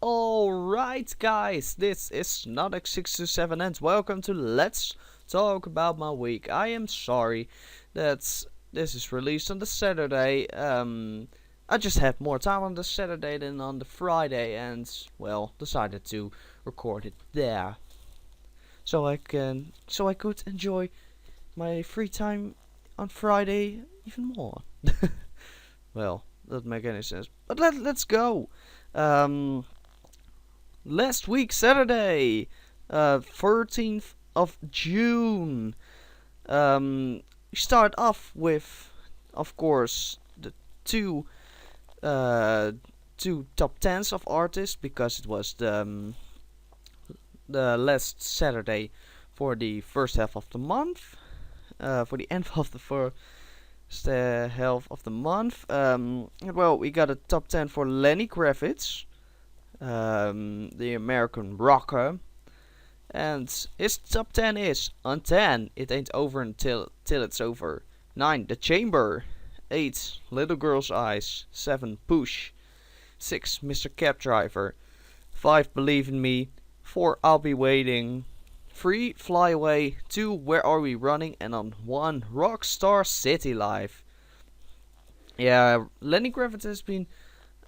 Alright guys, this is Snodix627 and welcome to Let's Talk About My Week. I am sorry that this is released on the Saturday. I just had more time on the Saturday than on the Friday and, well, decided to record it there. So I could enjoy my free time on Friday even more. Well, doesn't make any sense. But let's go. Last week, Saturday, 13th of June. We start off with, of course, the two top tens of artists because it was the last Saturday for the first half of the month. For the end of the first half of the month. Well, we got a top 10 for Lenny Kravitz, the American rocker, and his top 10 is: on 10, It Ain't Over Until It's Over; 9, The Chamber; 8, Little Girl's Eyes; 7, Push; 6, Mr. Cab Driver; 5, Believe in Me; 4, I'll Be Waiting; 3, Fly Away; 2, Where Are We Running; and on 1, Rockstar City Life. Yeah, Lenny Kravitz has been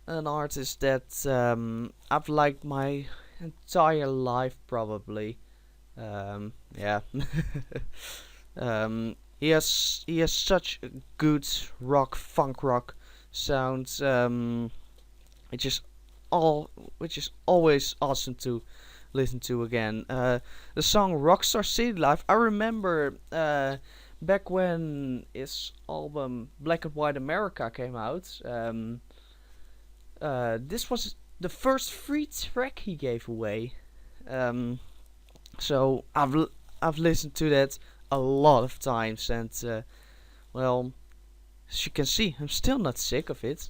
an artist that I've liked my entire life probably. Yeah. He has such a good funk rock sound, which is always awesome to listen to again. The song Rockstar City Life, I remember back when his album Black and White America came out. This was the first free track he gave away. So I've listened to that a lot of times, and well, as you can see, I'm still not sick of it.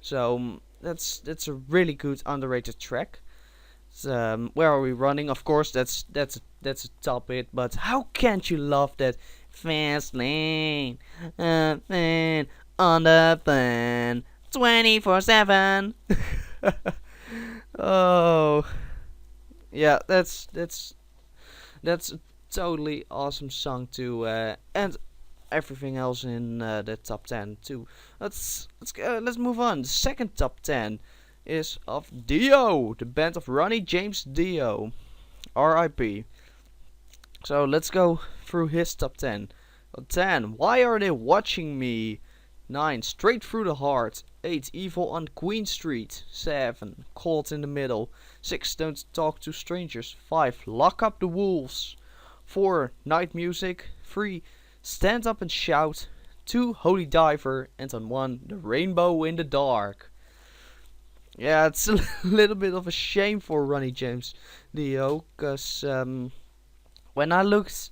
So that's a really good underrated track. Where Are We Running? Of course, that's a top hit. But how can't you love that fast lane, man, on the plan, 24/7? Oh, yeah, that's a totally awesome song too, and everything else in the top 10 too. Let's move on. The second top 10 is of Dio, the band of Ronnie James Dio, R.I.P. So let's go through his top 10. 10, Why Are They Watching Me? 9, Straight Through the Heart. 8, Evil on Queen Street. 7, Caught in the Middle. 6, Don't Talk to Strangers. 5, Lock Up the Wolves. 4, Night Music. 3, Stand Up and Shout. 2, Holy Diver. And on 1, The Rainbow in the Dark. Yeah, it's a little bit of a shame for Ronnie James Dio, because when I looked,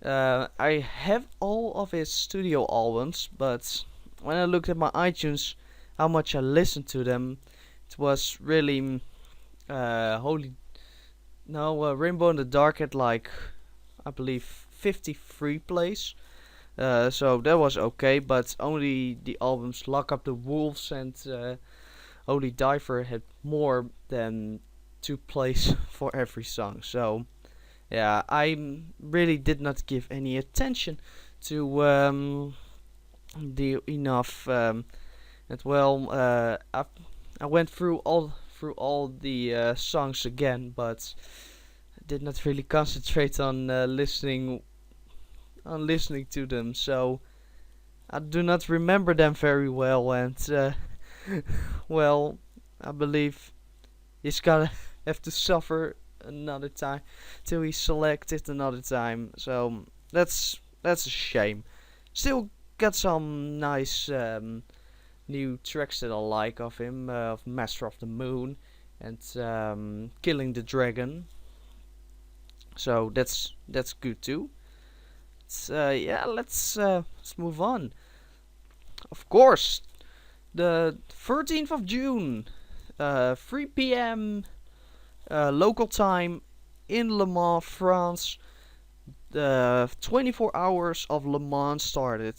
I have all of his studio albums, but when I looked at my iTunes, how much I listened to them, it was really Rainbow in the Dark had, like, I believe 53 plays. So that was okay, but only the albums Lock Up the Wolves and Holy Diver had more than 2 plays for every song. So yeah, I really did not give any attention to the enough. And well, I went through all the songs again, but I did not really concentrate on listening to them. So I do not remember them very well, and well, I believe he's gonna have to suffer another time till he's selected another time. So that's a shame. Still got some nice new tracks that I like of him, of Master of the Moon and Killing the Dragon. So that's good too. Yeah, let's move on. Of course, the 13th of June, 3 p.m. Local time in Le Mans, France. The 24 hours of Le Mans started.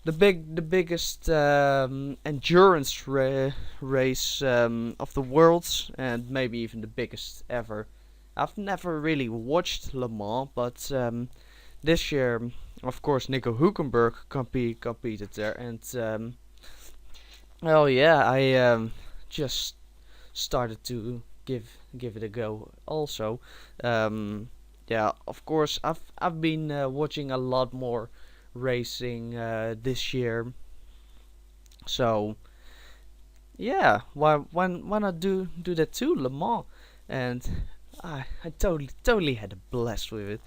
the biggest endurance race of the world, and maybe even the biggest ever. I've never really watched Le Mans, but this year, of course, Nico Hülkenberg competed there, and well, yeah, I just started to give it a go. Also, yeah, of course, I've been watching a lot more racing this year. So yeah, why not do that too, Le Mans? And I totally had a blast with it.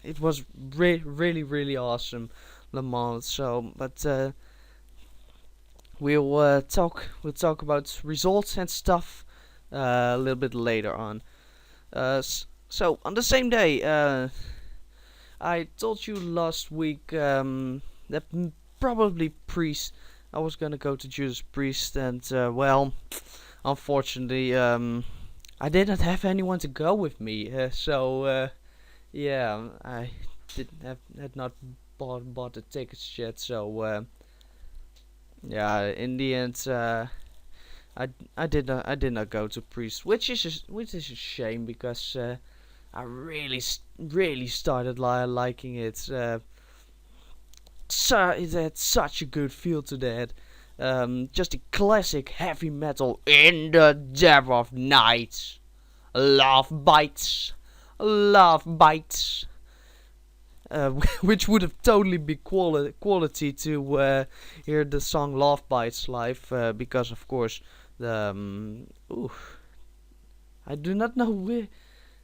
It was really awesome, Le Mans. So, but we'll talk about results and stuff a little bit later on. So on the same day, I told you last week that probably Priest. I was gonna go to Judas Priest, and well, unfortunately, I didn't have anyone to go with me. So yeah, I didn't have had not bought the tickets yet. So yeah, in the end, I did not go to Priest, which is a shame because I really started liking it. So it had such a good feel to that. Just a classic heavy metal in the depth of night. Love bites, love bites. Which would have totally be quality to hear the song "Love Bites" live, because of course the I do not know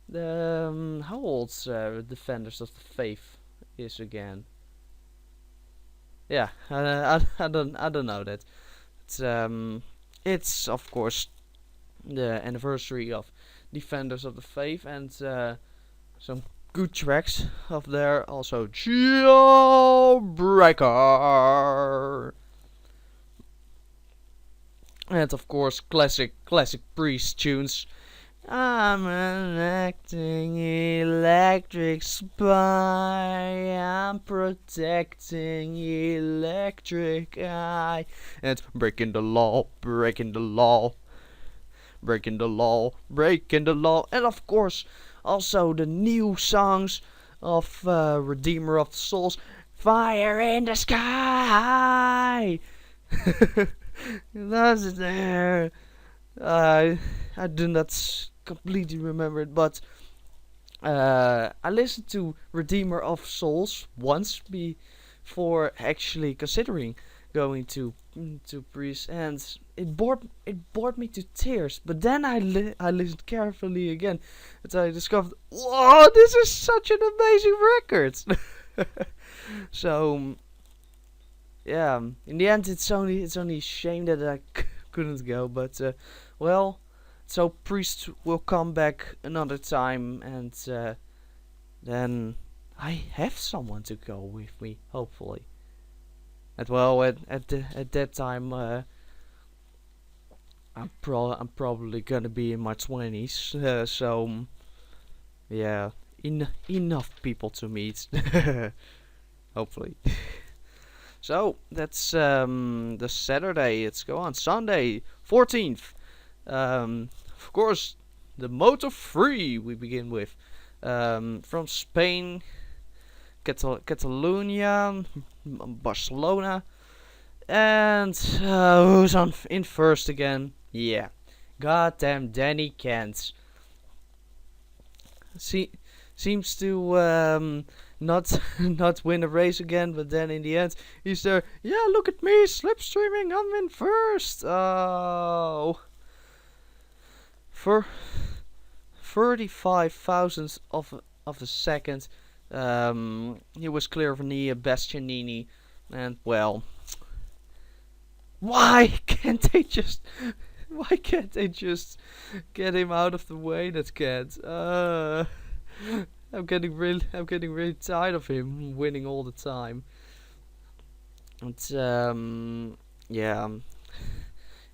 the how old Defenders of the Faith is again. Yeah, I don't know that. It's of course the anniversary of Defenders of the Faith, and some good tracks of there. Also, Jailbreaker, and of course classic Priest tunes. I'm an acting electric spy. I'm protecting electric eye. And breaking the law, breaking the law, breaking the law, breaking the law. And of course, also the new songs of Redeemer of the Souls. Fire in the sky. That's there. I do not completely remember it, but I listened to Redeemer of Souls once before actually considering going to Priest, and it bored me to tears. But then I listened carefully again, and I discovered, whoa, this is such an amazing record. So yeah, in the end, it's only a shame that I couldn't go, but well. So Priest will come back another time, and then I have someone to go with me, hopefully. And well, at that time, I'm probably gonna be in my 20s. So yeah, enough people to meet, hopefully. So that's the Saturday. Let's go on Sunday, 14th. Of course, the Moto 3 we begin with. From Spain, Catalonia, Barcelona. And who's in first again? Yeah. Goddamn Danny Kent. Seems to not not win a race again, but then in the end he's there. Yeah, look at me slipstreaming. I'm in first. Oh, for 35 thousandths of a second, he was clear of Nia Bastianini, and well, why can't they just get him out of the way? That cat. I'm getting really tired of him winning all the time. And yeah,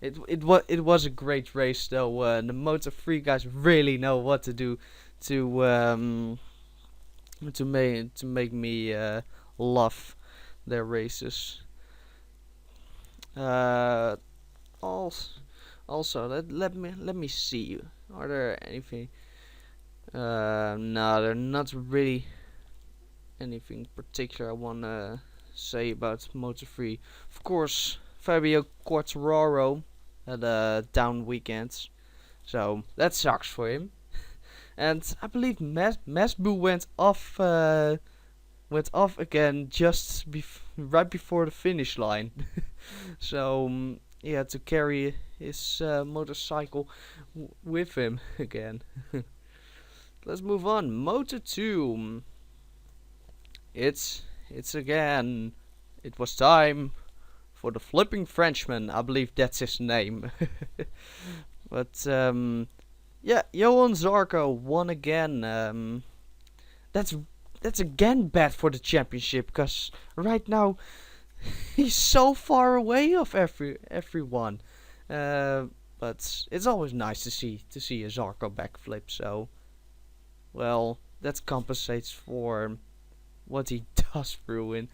it was a great race though. The Moto3 guys really know what to do to make me love their races. Uh, also, let me see. Are there anything? No, there not really anything particular I wanna say about Moto3. Of course, Fabio Quartararo had a down weekend, so that sucks for him. And I believe Masbu went off again just right before the finish line. So he had to carry his motorcycle with him again. Let's move on. Moto2. It's again. It was time for the flipping Frenchman. I believe that's his name. But yeah, Johan Zarco won again. That's that's again bad for the championship because right now he's so far away of everyone. But it's always nice to see a Zarco backflip. So well, that compensates for what he does ruin.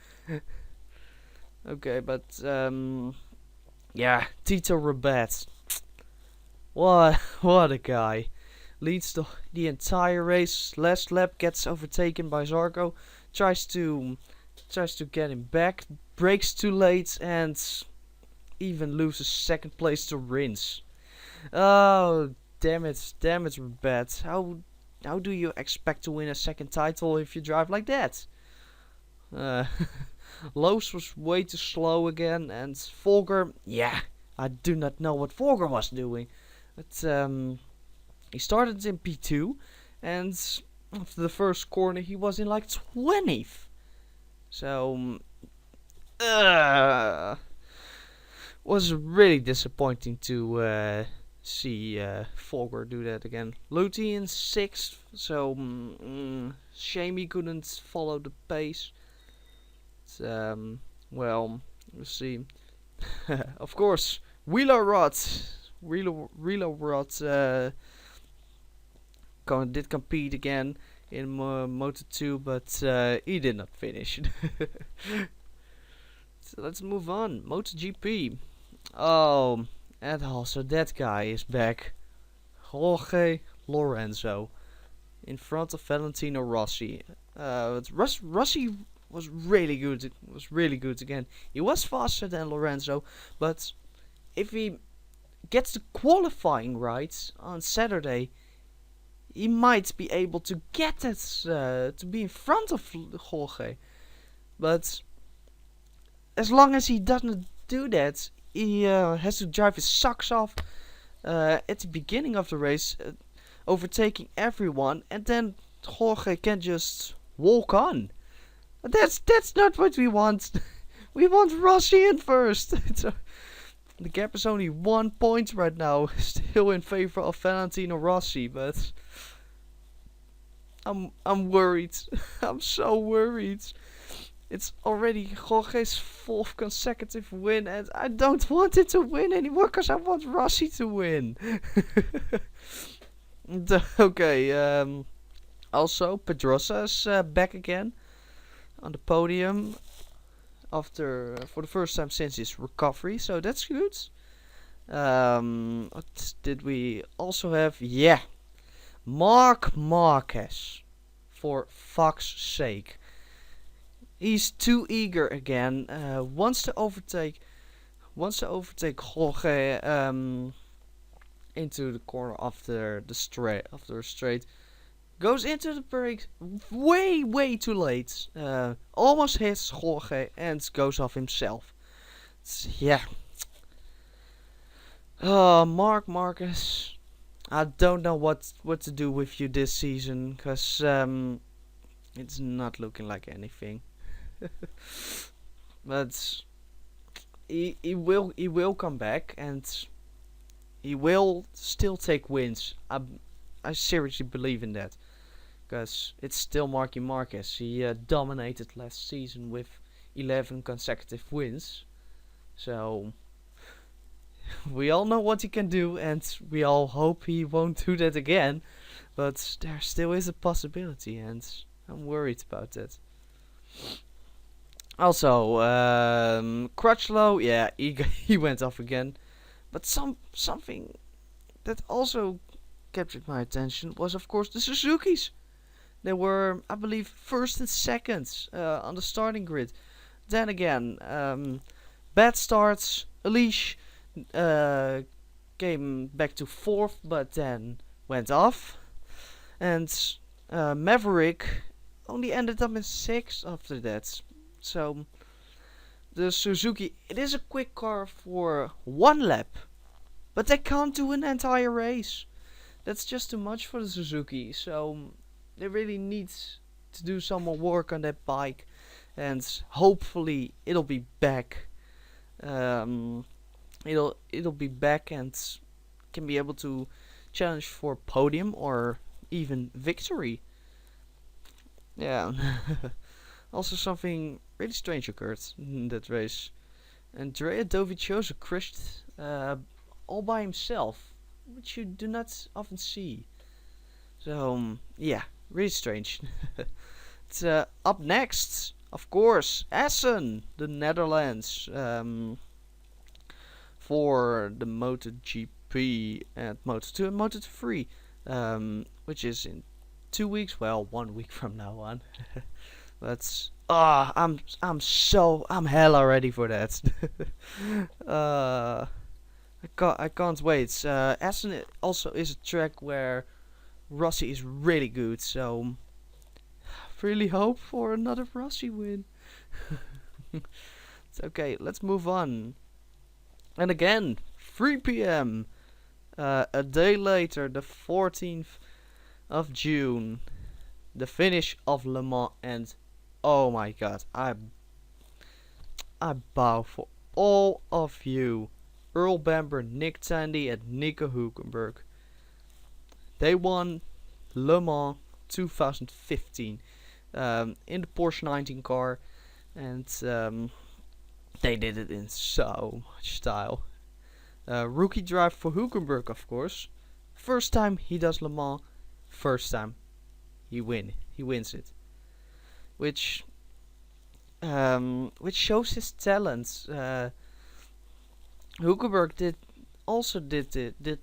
Okay, but yeah, Tito Rabat. What a guy. Leads the entire race. Last lap gets overtaken by Zarco. Tries to get him back. Brakes too late and even loses second place to Rins. Oh, damn it, Rabat. How do you expect to win a second title if you drive like that? Loos was way too slow again, and Volker, yeah, I do not know what Volker was doing. But he started in P2, and after the first corner he was in like 20th. So, was really disappointing to see Volker do that again. Luthi in 6th, so shame he couldn't follow the pace. Well, we'll see. Of course, Wheeler Rod did compete again in Moto2, but he did not finish. So let's move on. MotoGP. Oh, and also that guy is back. Jorge Lorenzo in front of Valentino Rossi. Rossi was really good. Was really good again. He was faster than Lorenzo, but if he gets the qualifying right on Saturday, he might be able to get it to be in front of Jorge. But as long as he doesn't do that, he has to drive his socks off at the beginning of the race, overtaking everyone, and then Jorge can just walk on. But that's not what we want. We want Rossi in first. The gap is only 1 point right now, still in favor of Valentino Rossi, but I'm worried. I'm so worried. It's already Jorge's 4th consecutive win, and I don't want it to win anymore because I want Rossi to win. Okay, also Pedrosa is back again on the podium after for the first time since his recovery, so that's good. What did we also have? Yeah, Marc Marquez. For fuck's sake, he's too eager again. Wants to overtake Jorge into the corner after the straight. Goes into the brakes way too late. Almost hits Jorge and goes off himself. Yeah. Marc Marquez. I don't know what to do with you this season, because it's not looking like anything. But he will come back, and he will still take wins. I seriously believe in that, because it's still Marky Marquez. He dominated last season with 11 consecutive wins. So we all know what he can do, and we all hope he won't do that again. But there still is a possibility, and I'm worried about that. Also, Crutchlow, yeah, he went off again. But something that also captured my attention was, of course, the Suzuki's. They were, I believe, first and second on the starting grid. Then again, bad starts. Elish uh, came back to fourth, but then went off. And Maverick only ended up in sixth after that. So the Suzuki, it is a quick car for one lap, but they can't do an entire race. That's just too much for the Suzuki. So they really need to do some more work on that bike, and hopefully it'll be back. Um, it'll be back and can be able to challenge for podium or even victory. Yeah. Also, something really strange occurred in that race. Andrea Dovizioso crashed all by himself, which you do not often see. So, yeah, really strange. It's, up next, of course, Essen, the Netherlands, for the MotoGP and Moto2 and Moto3, which is in 2 weeks. Well, 1 week from now on. But I'm hella ready for that. uh, I can't wait. Essen also is a track where Rossi is really good, so really hope for another Rossi win. It's okay, let's move on. And again, 3 p.m. A day later, the 14th of June, the finish of Le Mans, and oh my god, I bow for all of you. Earl Bamber, Nick Tandy, and Nico Hulkenberg. They won Le Mans 2015 in the Porsche 19 car, and they did it in so much style. Rookie drive for Hulkenberg, of course. First time he does Le Mans, first time he wins it, which shows his talents. Hulkenberg did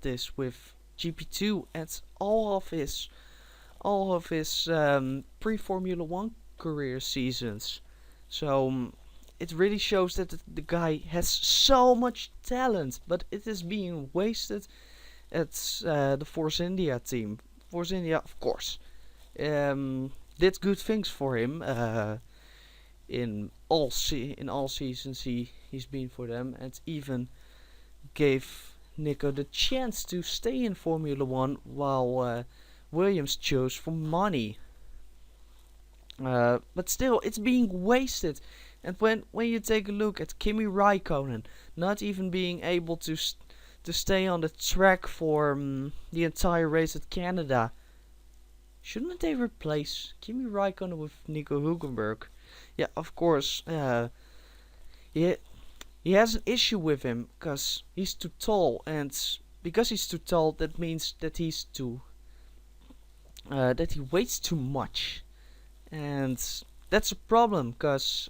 this with GP2 and all of his pre Formula One career seasons. So it really shows that the guy has so much talent, but it is being wasted at the Force India team. Force India, of course, did good things for him in all seasons he's been for them, and even gave Nico the chance to stay in Formula One while Williams chose for money. But still, it's being wasted. And when you take a look at Kimi Raikkonen not even being able to stay on the track for the entire race at Canada, shouldn't they replace Kimi Raikkonen with Nico Hulkenberg? Yeah, of course. He has an issue with him because he's too tall, and because he's too tall, that means that he weighs too much, and that's a problem because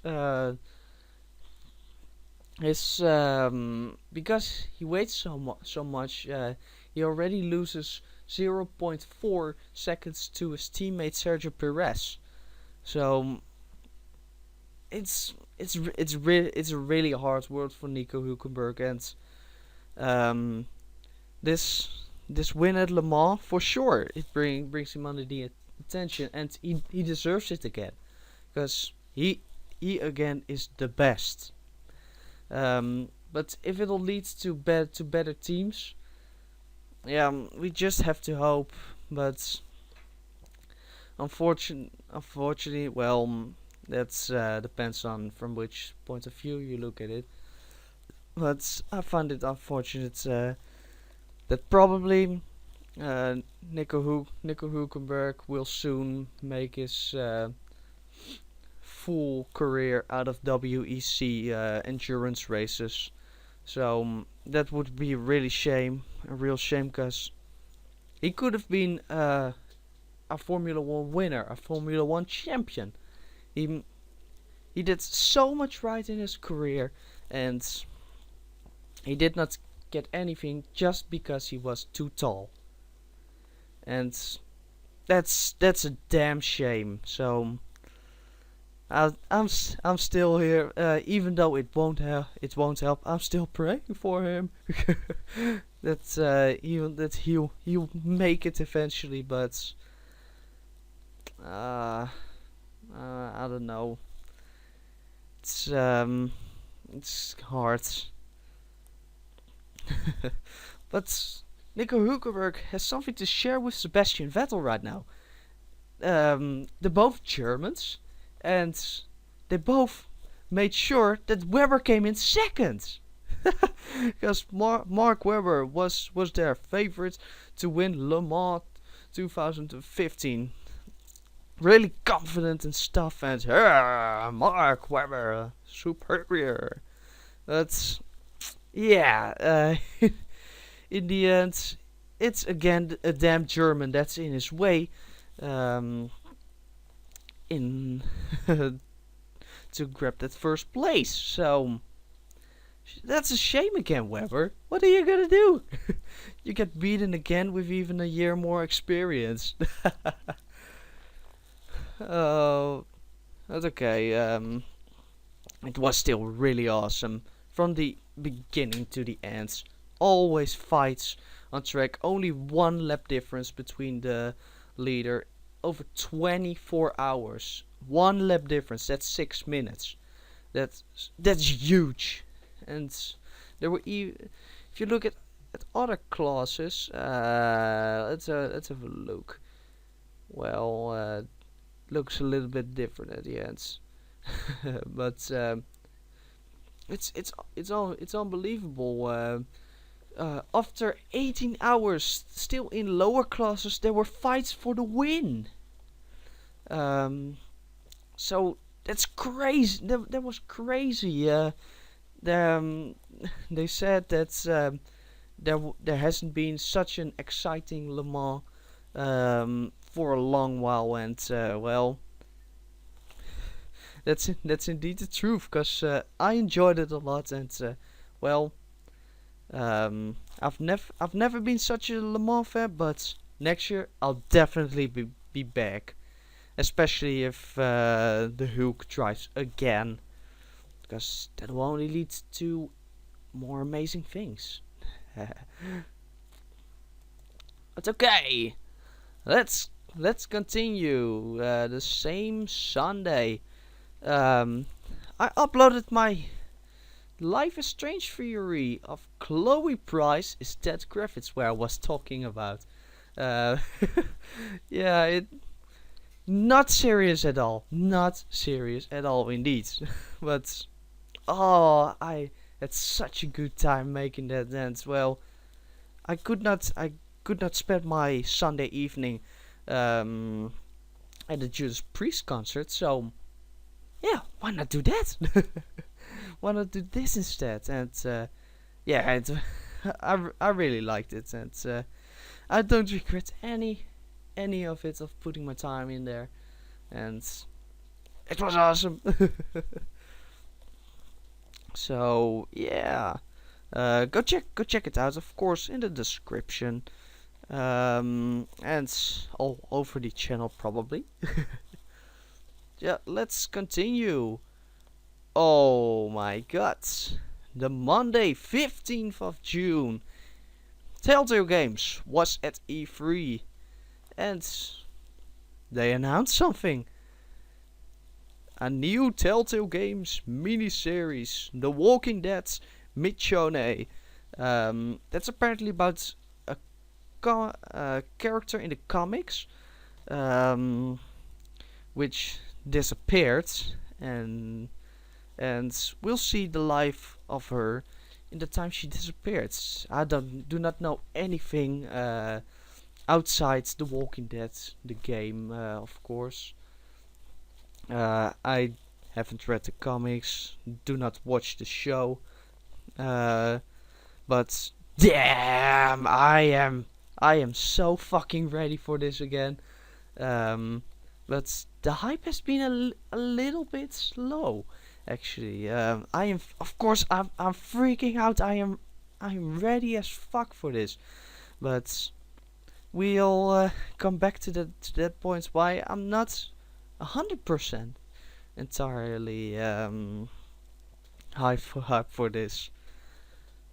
because he weighs so much, he already loses 0.4 seconds to his teammate Sergio Perez. So it's a really hard world for Nico Hulkenberg, and this win at Le Mans for sure it brings him under the attention, and he deserves it again because he again is the best. But if it'll lead to better teams, yeah, we just have to hope. But unfortunately, well, that's depends on from which point of view you look at it. But I find it unfortunate that probably Nico Hulkenberg will soon make his full career out of WEC endurance races. So that would be a real shame, because he could have been a Formula One winner, a Formula One champion. He He did so much right in his career, and he did not get anything just because he was too tall. And that's a damn shame. So I'm still here, even though it won't help. I'm still praying for him. He'll make it eventually, but uh, I don't know. It's it's hard. But Nico Hülkenberg has something to share with Sebastian Vettel right now. They're both Germans, and they both made sure that Webber came in second. Because Mark Webber was their favorite to win Le Mans 2015. Really confident and stuff, and Mark Webber superior. But yeah, in the end, it's again a damn German that's in his way. Um, in to grab that first place. So that's a shame again, Weber. What are you gonna do? You get beaten again with even a year more experience. Oh, that's okay. It was still really awesome from the beginning to the end. Always fights on track. Only one lap difference between the leader over 24 hours. One lap difference. That's 6 minutes. That's huge. And there were if you look at other classes, let's have a look. Well, looks a little bit different at the end, but it's unbelievable. After 18 hours, still in lower classes, there were fights for the win. Um, so that's crazy. That was crazy. Um, they said that there hasn't been such an exciting Le Mans for a long while, and well, that's indeed the truth. Cause I enjoyed it a lot, and well, I've never been such a Le Mans fan, but next year I'll definitely be back, especially if the Hulk drives again, because that will only lead to more amazing things. But okay, let's continue. The same Sunday, I uploaded my Life is Strange theory of Chloe Price is Dead Griffiths, where I was talking about. Uh, yeah, it not serious at all. Not serious at all, indeed. But oh, I had such a good time making that dance. Well, I could not spend my Sunday evening um, at the Judas Priest concert. So yeah, why not do that? Why not do this instead? And yeah, I really liked it, and I don't regret any of it of putting my time in there, and it was awesome. So yeah, go check it out, of course, in the description, and all over the channel probably. Yeah, let's continue. Oh my god. The Monday 15th of June. Telltale Games was at E3 and they announced something. A new Telltale Games miniseries, The Walking Dead Michonne. That's apparently about a character in the comics, which disappeared, and we'll see the life of her in the time she disappeared. I do not know anything outside The Walking Dead, the game, of course. I haven't read the comics, do not watch the show, but damn, I am so fucking ready for this again. Um, but the hype has been a little bit slow. Actually, I am of course I'm freaking out. I'm ready as fuck for this, but we'll come back to that point why I'm not 100% entirely hype for this.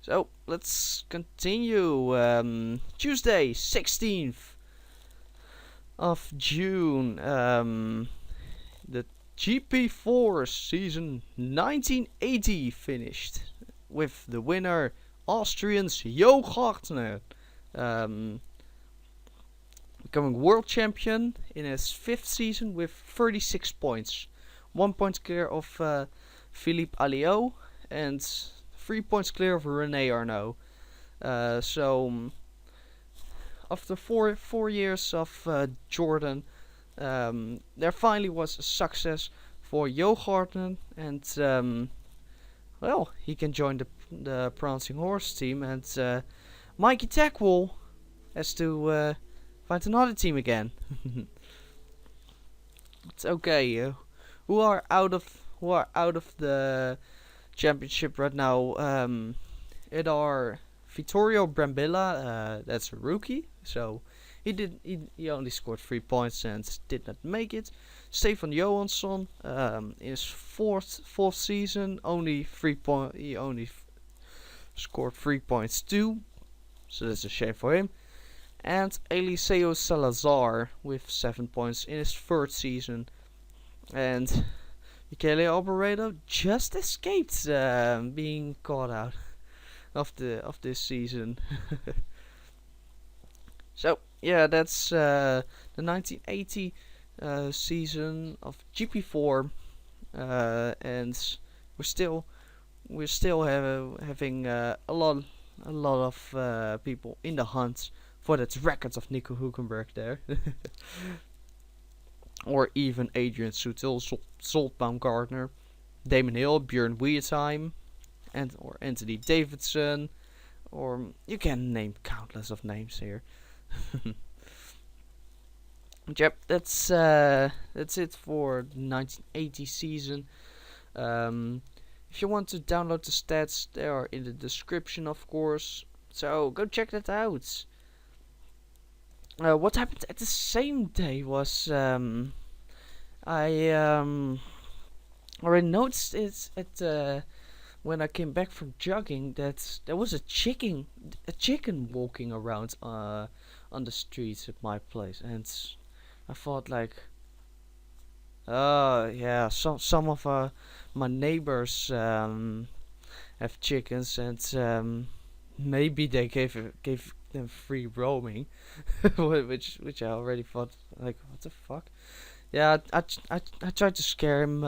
So let's continue. Tuesday, 16th of June. The GP4 season 1980 finished with the winner Austrians Jo Gartner, um, becoming world champion in his fifth season with 36 points, 1 point clear of Philippe Alliot and 3 points clear of Rene Arnaud. So after four years of Jordan, there finally was a success for Jo Gartner, and well, he can join the Prancing Horse team, and Mikey Tackwell has to find another team again. It's okay. Who are out of the championship right now? It are Vittorio Brambilla, that's a rookie, so he only scored 3 points and did not make it. Stefan Johansson, in his fourth season, he only scored 3 points too, so that's a shame for him. And Eliseo Salazar with 7 points in his third season, and Michele Alboreto just escaped being caught out of this season. So yeah, that's the 1980 season of GP4, and we're still having a lot of people in the hunt for that record of Nico Hülkenberg there. Or even Adrian Sutil, Zoltan Baumgartner, Damon Hill, Björn Wiersheim, or Anthony Davidson, or you can name countless of names here. Yep, that's it for the 1980 season. If you want to download the stats, they are in the description, of course. So go check that out. What happened at the same day was I already noticed it at when I came back from jogging that there was a chicken walking around on the streets at my place, and I thought like, oh yeah, some of my neighbors have chickens, and maybe they gave them free roaming, which I already thought like, what the fuck. Yeah, I tried to scare him,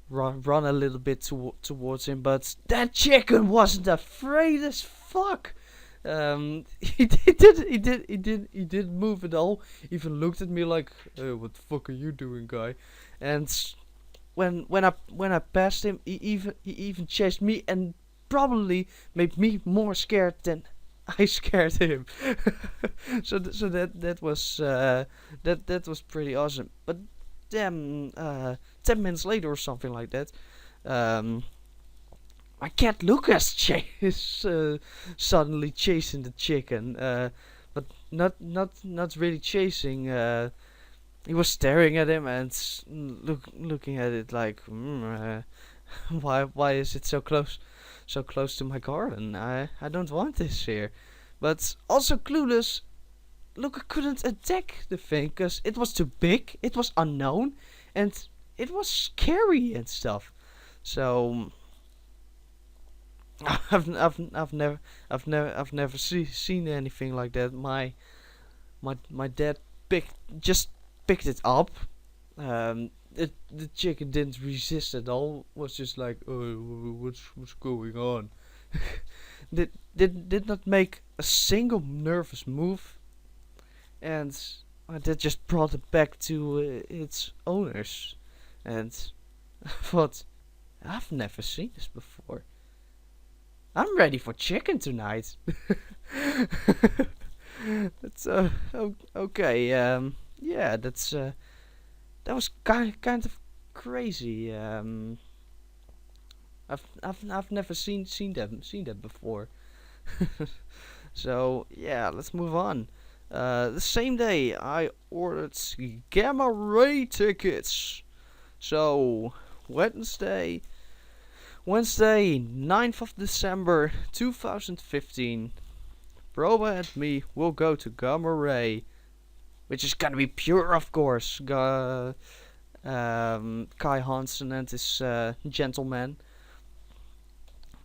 run a little bit towards him, but that chicken wasn't afraid as fuck. He didn't move at all. Even looked at me like, "What the fuck are you doing, guy?" And when I passed him, he even chased me and probably made me more scared than I scared him. So that was pretty awesome. But then 10 minutes later or something like that, my cat Lucas is suddenly chasing the chicken, but not really chasing. He was staring at him and looking at it like, why is it so close to my garden? I don't want this here. But also clueless, Luca couldn't attack the thing because it was too big, it was unknown, and it was scary and stuff. So I've never seen anything like that. My dad picked it up. The chicken didn't resist at all. Was just like, oh, what's going on? did not make a single nervous move, and that just brought it back to its owners. And I thought, I've never seen this before. I'm ready for chicken tonight. That's okay. Yeah, that's that was kind of crazy. I've never seen that before. So yeah, let's move on. The same day I ordered Gamma Ray tickets. So Wednesday, Wednesday, 9th of December 2015. Proba and me will go to Gamma Ray, which is gonna be pure, of course. Kai Hansen and his gentleman.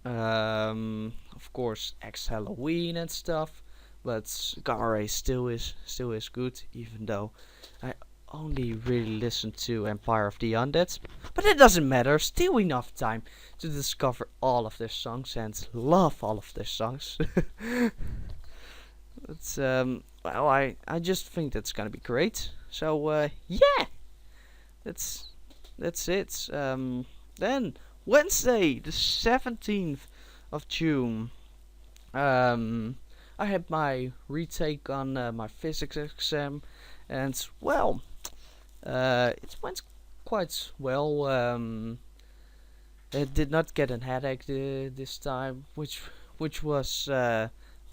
Of course, X Halloween and stuff, but Gamma Ray still is good, even though I only really listen to Empire of the Undead. But it doesn't matter. Still enough time to discover all of their songs and love all of their songs. It's well, I just think that's gonna be great. So yeah, that's it. Then Wednesday, the 17th of June. I had my retake on my physics exam, and well, it went quite well. I did not get a headache this time, which was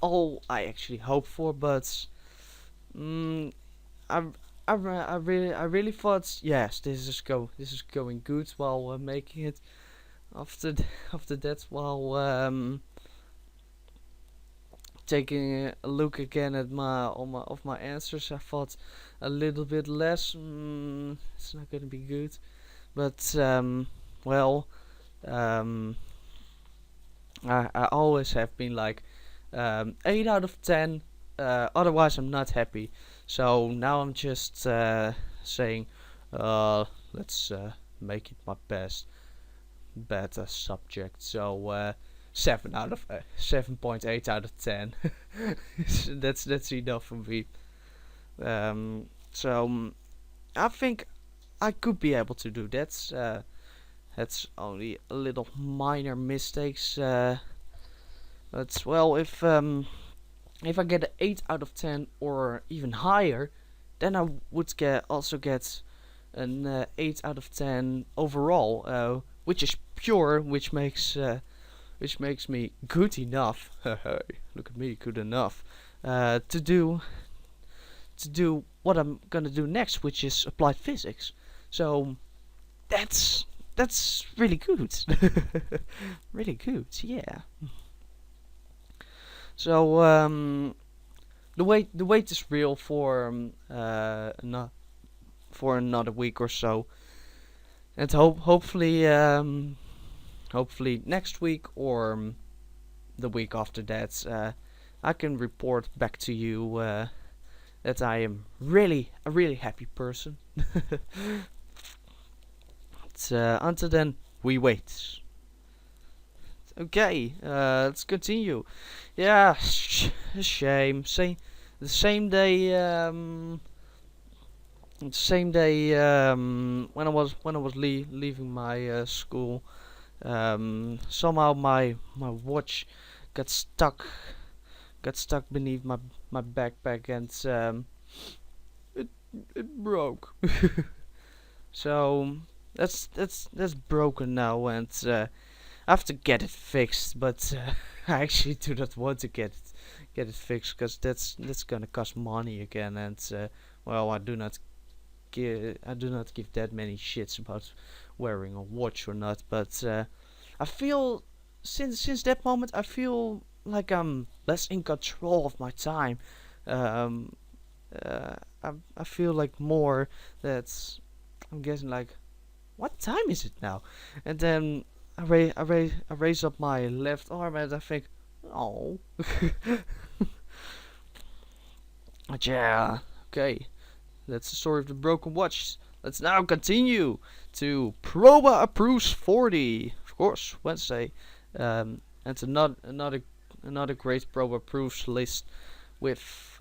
all I actually hoped for. But mm, I I really thought, yes, this is going good while making it. After that, while taking a look again at my answers, I thought a little bit less. It's not gonna be good, but well, um, I always have been like 8 out of 10. Otherwise, I'm not happy. So now I'm just saying, let's make it my better subject. So 7.8 out of 10. That's enough for me. So I think I could be able to do that. That's only a little minor mistakes. But well, if I get an 8 out of 10 or even higher, then I would also get an 8 out of 10 overall, which is pure, which makes me good enough. Look at me, good enough to do what I'm gonna do next, which is applied physics. So that's really good, really good. Yeah. So the wait is real for for another week or so, and hopefully next week or the week after that, I can report back to you that I am really a really happy person. But, until then, we wait. Okay, let's continue. Yeah, shame. The same day. When I was leaving my school, somehow my watch got stuck beneath my backpack, and it broke. So that's broken now, and I have to get it fixed. But I actually do not want to get it fixed, because that's gonna cost money again, and well, I do not give that many shits about wearing a watch or not. But I feel since that moment, I feel like I'm less in control of my time. Um, I feel like more that I'm guessing like, what time is it now? And then I raise up my left arm, and I think, oh. But yeah, okay. That's the story of the broken watch. Let's now continue to Proba Approves 40. Of course, Wednesday. And another great Proba Approves list with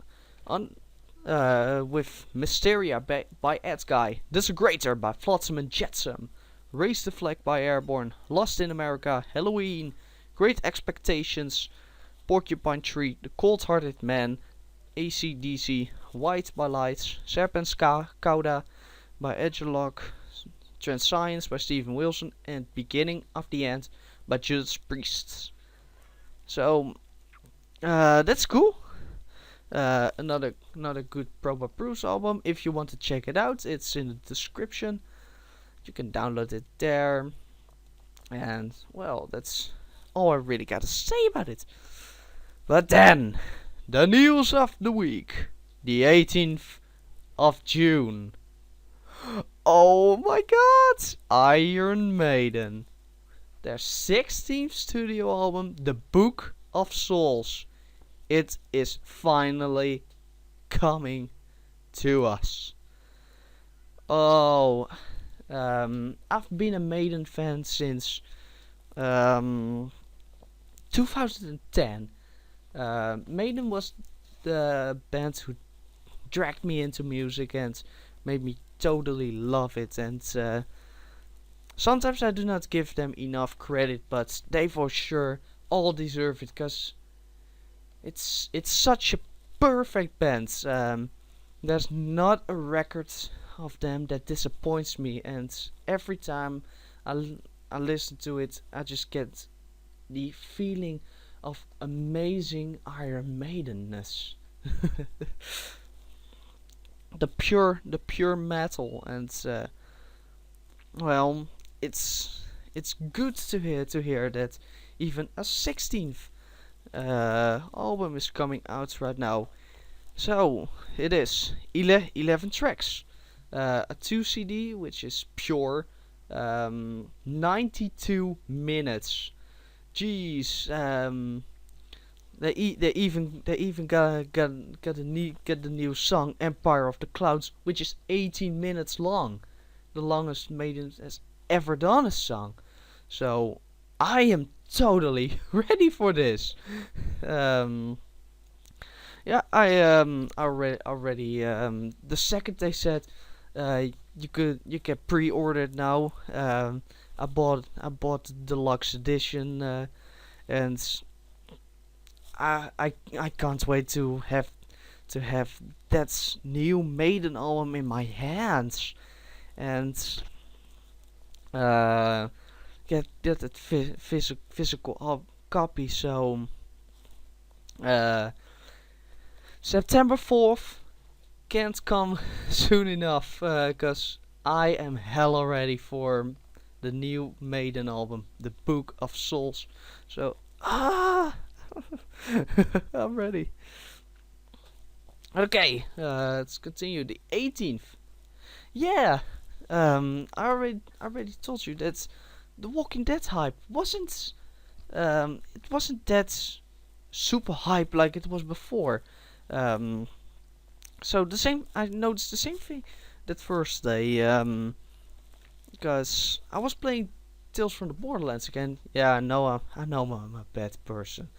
with Mysteria by Edguy, Disintegrator by Flotsam and Jetsam, Raise the Flag by Airborne, Lost in America, Halloween, Great Expectations, Porcupine Tree, The Cold-Hearted Man, AC/DC, White by Lights, Serpens Cauda, by Edgelog, Transscience by Steven Wilson, and Beginning of the End by Judas Priest. So that's cool. Another good Proba Bruce album. If you want to check it out, it's in the description. You can download it there. And well, that's all I really gotta say about it. But then, the news of the week, the 18th of June. Oh my God! Iron Maiden, their 16th studio album, The Book of Souls. It is finally coming to us. Oh, I've been a Maiden fan since 2010. Maiden was the band who dragged me into music and made me totally love it. And sometimes I do not give them enough credit, but they for sure all deserve it, because it's such a perfect band. There's not a record of them that disappoints me, and every time I listen to it, I just get the feeling of amazing Iron Maidenness. the pure metal, and well, it's good to hear that even a 16th album is coming out right now. So it is 11 tracks, a 2 CD, which is pure, 92 minutes. Jeez, they even got the new song Empire of the Clouds, which is 18 minutes long, the longest Maiden has ever done a song. So I am totally ready for this. Yeah, I already the second they said you can pre-order it now. I bought the deluxe edition, and I can't wait to have that new Maiden album in my hands, and get that physical copy. So September 4th can't come soon enough, because I am hella ready for the new Maiden album, The Book of Souls. So I'm ready. Okay, let's continue. The 18th. Yeah, I already told you that the Walking Dead hype wasn't it wasn't that super hype like it was before. So I noticed the same thing that first day, because I was playing Tales from the Borderlands again. Yeah, I know I'm a bad person.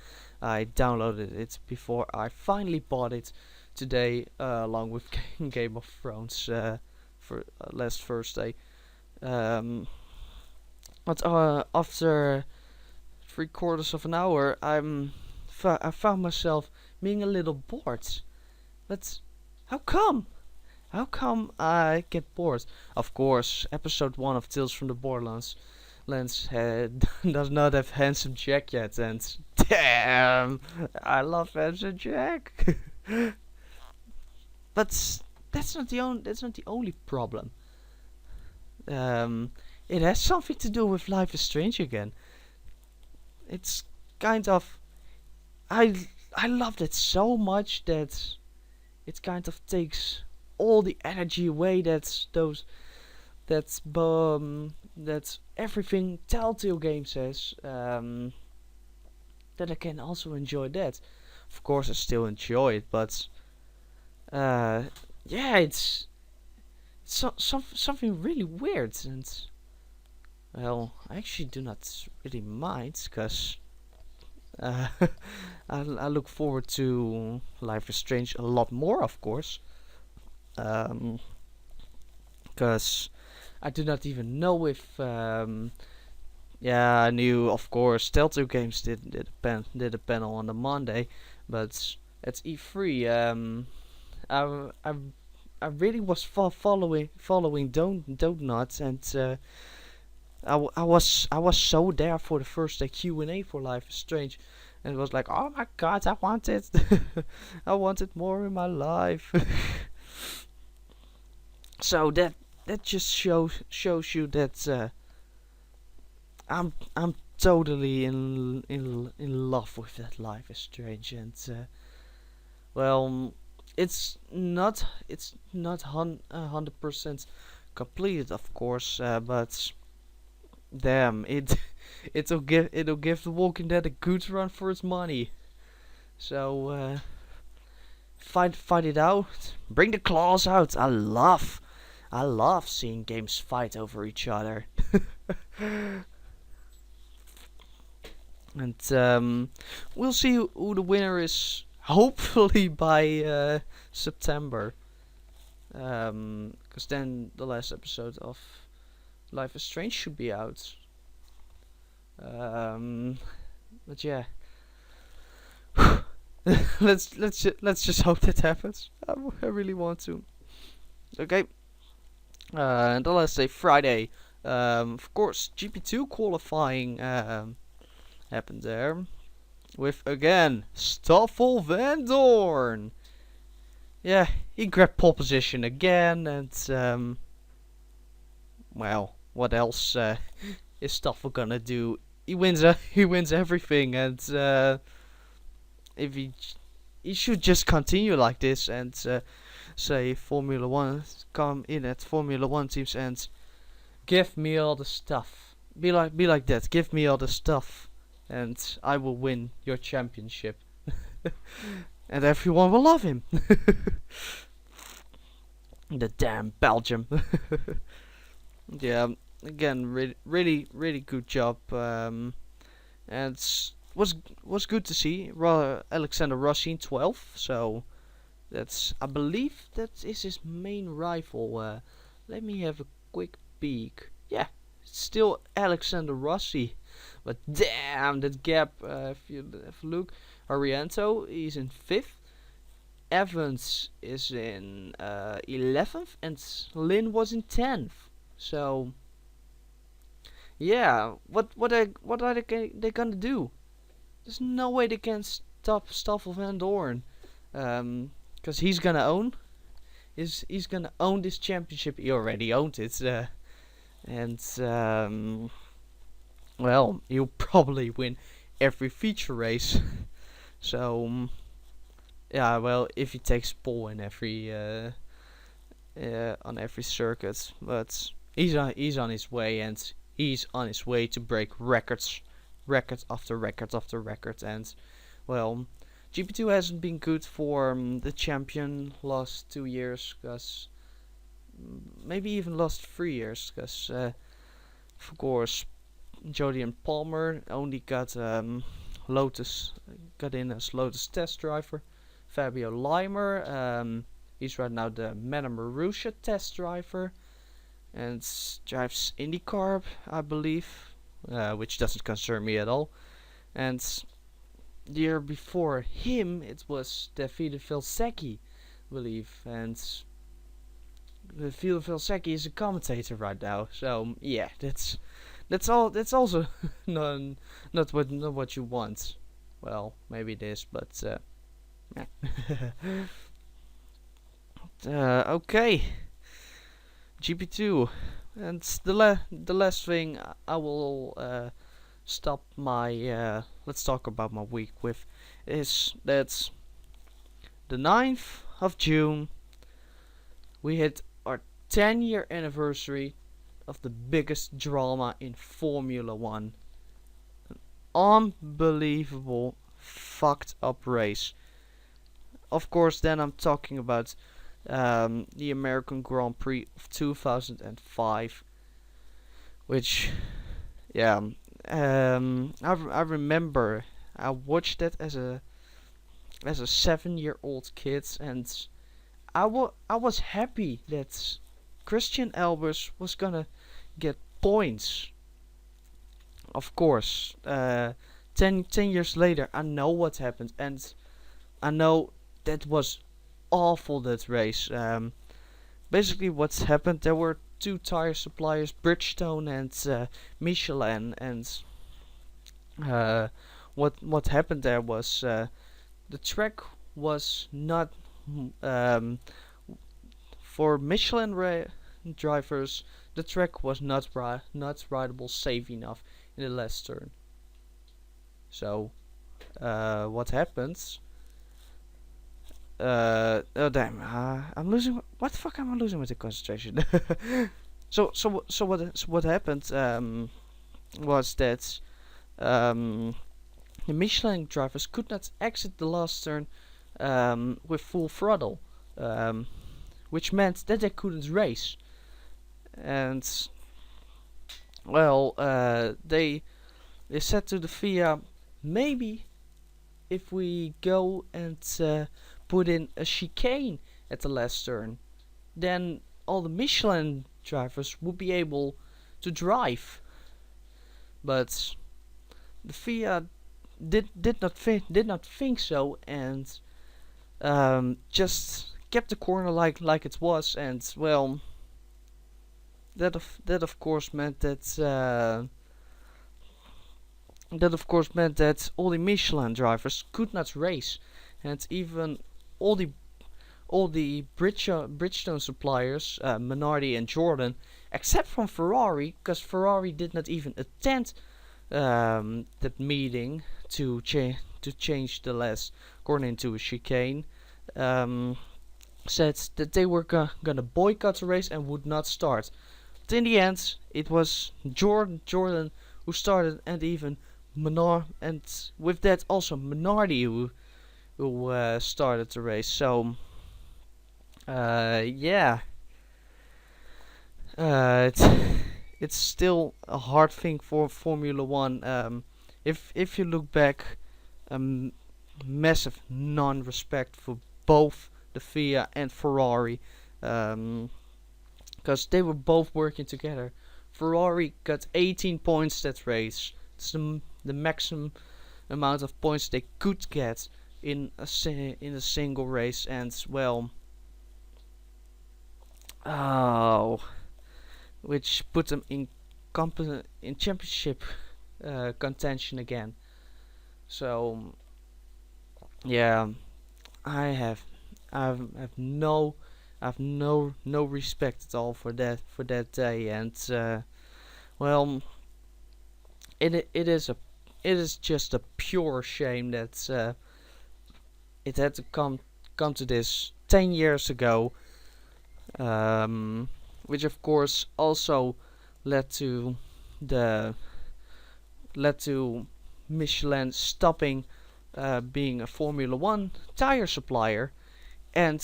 I downloaded it before I finally bought it today, along with Game of Thrones, for last Thursday. Um, but after 3/4 of an hour, I found myself being a little bored. But how come? How come I get bored? Of course, episode 1 of Tales from the Borderlands does not have Handsome Jack yet, and damn, I love Handsome Jack. But that's not the only problem. It has something to do with Life is Strange again. It's kind of I loved it so much that it kind of takes all the energy away that's everything Telltale Games has, that I can also enjoy that. Of course I still enjoy it, but yeah, it's something really weird, and well, I actually do not really mind, because uh, I look forward to Life is Strange a lot more, of course. Because I do not even know if yeah, I knew, of course, Telltale Games did a panel on the Monday, but at E3, I I really was following Donuts, and I was so there for the first Q&A for Life is Strange, and it was like, oh my god, I want it. I want it more in my life. So that just shows you that I'm totally in love with that Life is Strange, and well, it's not 100% completed, of course, but damn, it'll give The Walking Dead a good run for its money. So fight it out, bring the claws out. I love seeing games fight over each other. And we'll see who the winner is. Hopefully by September, because then the last episode of Life is Strange should be out. But yeah, let's just hope that happens. I really want to. Okay, and the last day, Friday. Of course, GP2 qualifying happened there with again Stoffel Van Dorn. Yeah, he grabbed pole position again, and well, what else is Stoffel gonna do? He wins. He wins everything, and if he should just continue like this, and say Formula One, come in at Formula One teams and give me all the stuff. Be like that. Give me all the stuff, and I will win your championship. And everyone will love him. The damn Belgium. Yeah, again, really good job. And was good to see. Alexander Rossi in 12th, so I believe that is his main rival. Let me have a quick peek. Yeah, it's still Alexander Rossi, but damn that gap. If you have a look, Ariento is in 5th. Evans is in 11th, and Lynn was in 10th. So yeah, what are they gonna do? There's no way they can stop Stoffel Van Dorn, because he's gonna own this championship. He already owned it, and well, he'll probably win every feature race. So yeah, well, if he takes pole in every on every circuit, but he's on his way, and he's on his way to break records after records after records. And well, GP2 hasn't been good for the champion last 2 years, because maybe even last 3 years, because of course Jody and Palmer only got Lotus got in as Lotus test driver. Fabio Limer, he's right now the Mana Marussia test driver, and drives IndyCar, I believe, which doesn't concern me at all. And the year before him, it was Davide Valsecchi, I believe, and Davide Valsecchi is a commentator right now. So yeah, that's all. That's also not what you want. Well, maybe it is, but okay, GP2, and the last thing I will stop my let's talk about my week with is that the 9th of June we hit our 10-year anniversary of the biggest drama in Formula One. An unbelievable fucked up race. Of course, then I'm talking about the American Grand Prix of 2005, which, yeah, I remember I watched that as a 7-year-old kid, and I was happy that Christian Albers was gonna get points. Of course, 10 years later, I know what happened, and I know that was awful, that race. basically what's happened, there were two tire suppliers, Bridgestone and Michelin, and uh, what happened there was the track was not um, for drivers. The track was not rideable safe enough in the last turn. So what happens? Oh damn! I'm losing. What the fuck am I losing with the concentration? So what happened was that the Michelin drivers could not exit the last turn with full throttle, which meant that they couldn't race. And well, they said to the FIA, maybe if we go and put in a chicane at the last turn, then all the Michelin drivers would be able to drive. But the FIA did not think so, and just kept the corner like it was, and well, that of course meant that all the Michelin drivers could not race, and even all the Bridgestone suppliers, Minardi and Jordan, except from Ferrari, because Ferrari did not even attend that meeting to change the last corner into a chicane, said that they were gonna boycott the race and would not start. But in the end, it was Jordan who started, and even and with that also Minardi who started the race. So yeah, it's still a hard thing for Formula One. If you look back, massive non-respect for both the FIA and Ferrari, because they were both working together. Ferrari got 18 points that race. It's the maximum amount of points they could get in a single race, and well, which put them in championship contention again. So yeah, I have no respect at all for that day, and well, it is just a pure shame that it had to come to this 10 years ago, which of course also led to Michelin stopping being a Formula One tire supplier, and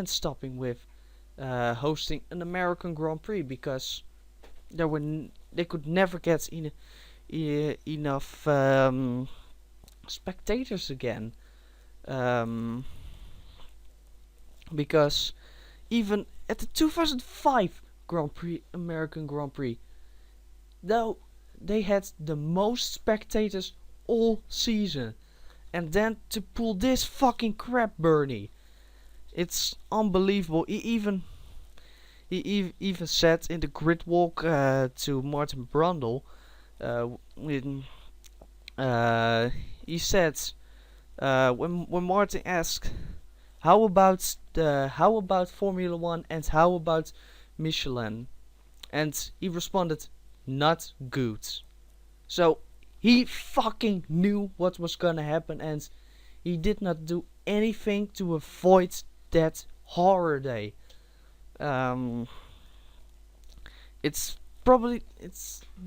stopping with hosting an American Grand Prix, because they could never get enough spectators again, because even at the 2005 American Grand Prix, though they had the most spectators all season, and then to pull this fucking crap, Bernie, it's unbelievable. He even said in the grid walk to Martin Brundle, he said when Martin asked how about Formula One and how about Michelin, and he responded, not good. So he fucking knew what was gonna happen, and he did not do anything to avoid that horror day. It's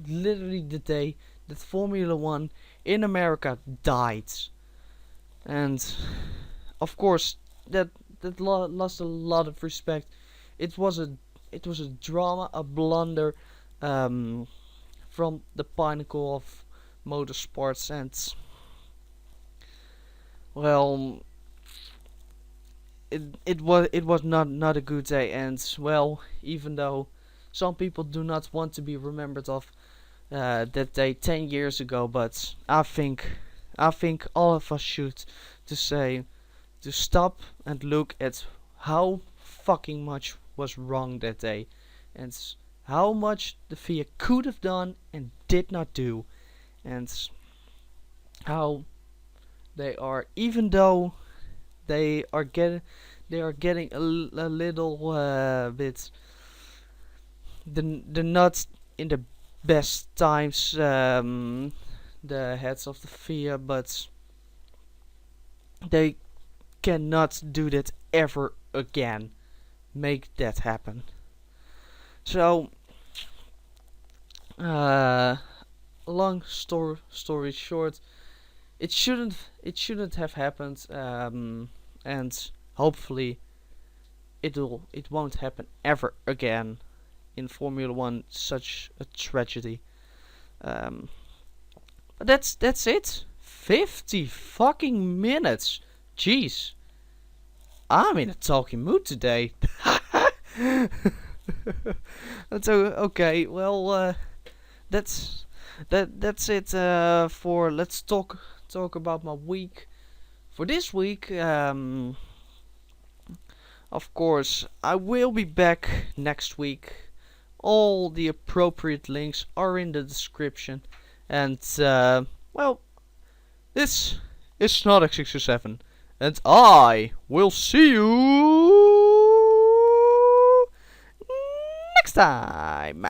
literally the day that Formula One in America died, and of course that lost a lot of respect. It was a drama, a blunder, from the pinnacle of motorsports, and well, it was not a good day. And well, even though some people do not want to be remembered of that day 10 years ago, but I think all of us should to stop and look at how fucking much was wrong that day, and how much the FIA could have done and did not do, and how they are, even though they are getting a little bit the not in the best times, the heads of the FIA, but they cannot do that ever again. Make that happen. So, long story short, it shouldn't have happened, and hopefully it won't happen ever again in Formula One. Such a tragedy. But that's it. 50 fucking minutes. Jeez. I'm in a talking mood today. That's okay. Well, that's it for let's talk about my week. For this week, of course, I will be back next week. All the appropriate links are in the description. And, well, this is Snodix67. And I will see you next time.